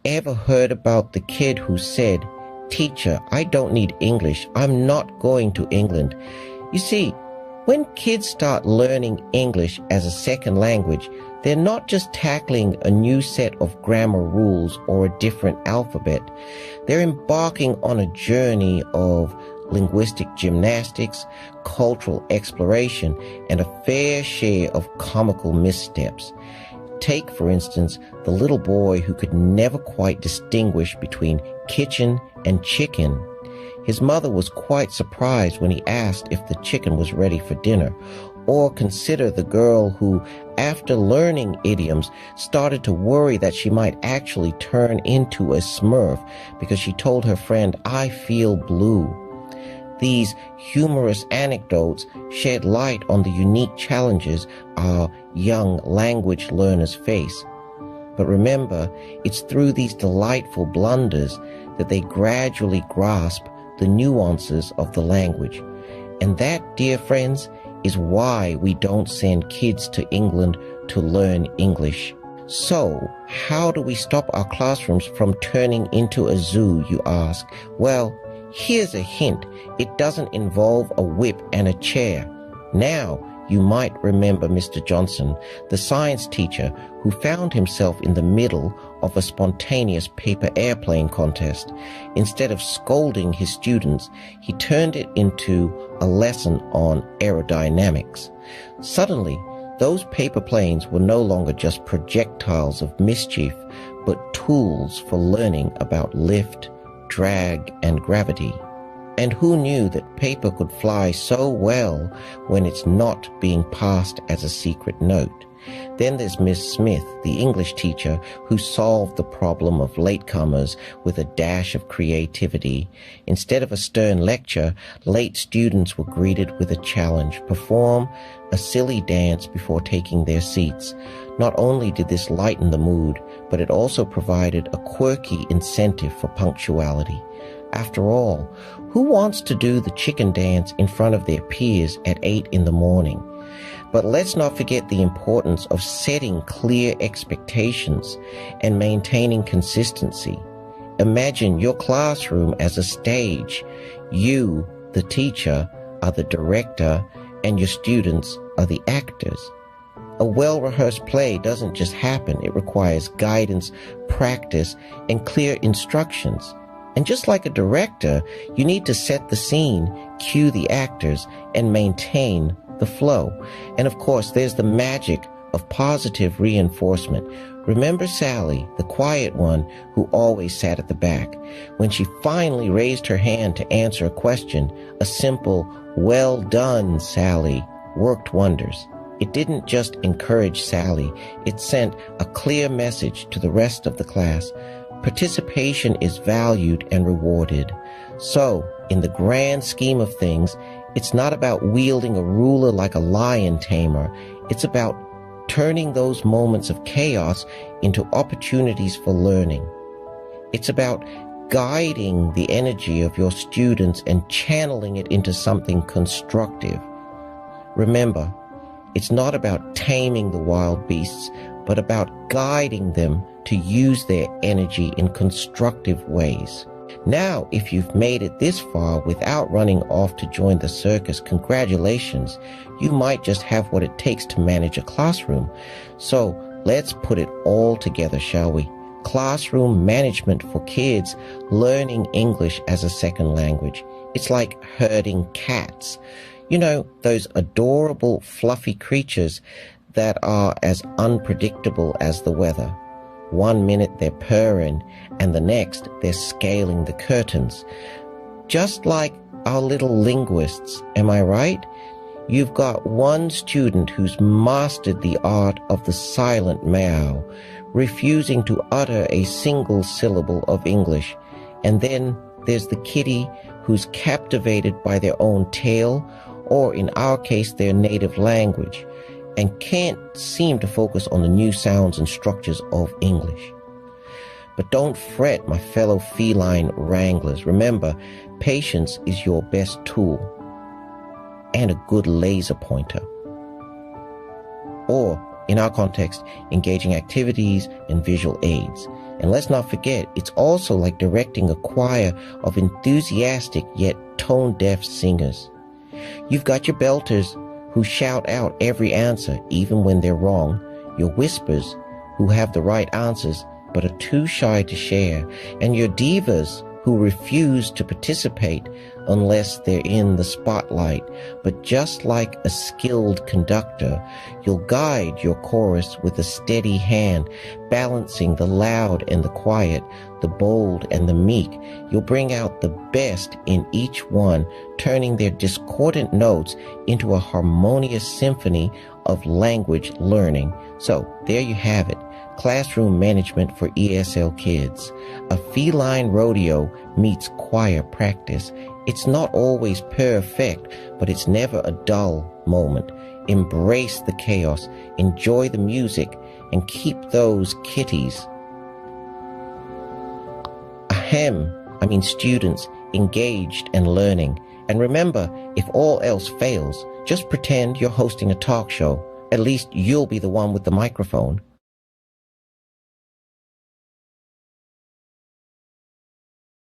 ever heard about the kid who said, "Teacher, I don't need English. I'm not going to England"? You see, when kids start learning English as a second language, they're not just tackling a new set of grammar rules or a different alphabet. They're embarking on a journey of linguistic gymnastics, cultural exploration, and a fair share of comical missteps. Take, for instance, the little boy who could never quite distinguish between kitchen and chicken. His mother was quite surprised when he asked if the chicken was ready for dinner. Or consider the girl who, after learning idioms, started to worry that she might actually turn into a Smurf because she told her friend, "I feel blue." These humorous anecdotes shed light on the unique challenges our young language learners face. But remember, it's through these delightful blunders that they gradually grasp the nuances of the language. And that, dear friends, is why we don't send kids to England to learn English. So, how do we stop our classrooms from turning into a zoo, you ask? Well, here's a hint. It doesn't involve a whip and a chair. Now, you might remember Mr. Johnson, the science teacher who found himself in the middle of a spontaneous paper airplane contest. Instead of scolding his students, he turned it into a lesson on aerodynamics. Suddenly, those paper planes were no longer just projectiles of mischief, but tools for learning about lift, drag, and gravity. And who knew that paper could fly so well when it's not being passed as a secret note? Then there's Miss Smith, the English teacher, who solved the problem of latecomers with a dash of creativity. Instead of a stern lecture, late students were greeted with a challenge: perform a silly dance before taking their seats. Not only did this lighten the mood, but it also provided a quirky incentive for punctuality. After all, who wants to do the chicken dance in front of their peers at 8 in the morning? But let's not forget the importance of setting clear expectations and maintaining consistency. Imagine your classroom as a stage. You, the teacher, are the director, and your students are the actors. A well-rehearsed play doesn't just happen. It requires guidance, practice, and clear instructions. And just like a director, you need to set the scene, cue the actors, and maintain the flow. And of course, there's the magic of positive reinforcement. Remember Sally, the quiet one who always sat at the back? When she finally raised her hand to answer a question, a simple, "Well done, Sally," worked wonders. It didn't just encourage Sally, it sent a clear message to the rest of the class. Participation is valued and rewarded. So, in the grand scheme of things, it's not about wielding a ruler like a lion tamer. It's about turning those moments of chaos into opportunities for learning. It's about guiding the energy of your students and channeling it into something constructive. Remember, it's not about taming the wild beasts, but about guiding them to use their energy in constructive ways. Now, if you've made it this far without running off to join the circus, congratulations. You might just have what it takes to manage a classroom. So let's put it all together, shall we? Classroom management for kids learning English as a second language. It's like herding cats. You know, those adorable, fluffy creatures that are as unpredictable as the weather. One minute they're purring, and the next they're scaling the curtains. Just like our little linguists, am I right? You've got one student who's mastered the art of the silent meow, refusing to utter a single syllable of English. And then there's the kitty who's captivated by their own tail, or in our case, their native language, and can't seem to focus on the new sounds and structures of English. But don't fret, my fellow feline wranglers. Remember, patience is your best tool and a good laser pointer. Or in our context, engaging activities and visual aids. And let's not forget, it's also like directing a choir of enthusiastic yet tone-deaf singers. You've got your belters who shout out every answer even when they're wrong, your whispers who have the right answers but are too shy to share, and your divas who refuse to participate unless they're in the spotlight. But just like a skilled conductor, you'll guide your chorus with a steady hand, balancing the loud and the quiet, the bold and the meek. You'll bring out the best in each one, turning their discordant notes into a harmonious symphony of language learning. So there you have it. Classroom management for ESL kids. A feline rodeo meets choir practice. It's not always perfect, but it's never a dull moment. Embrace the chaos, enjoy the music, and keep those kitties, students, engaged and learning. And remember, if all else fails, just pretend you're hosting a talk show. At least you'll be the one with the microphone.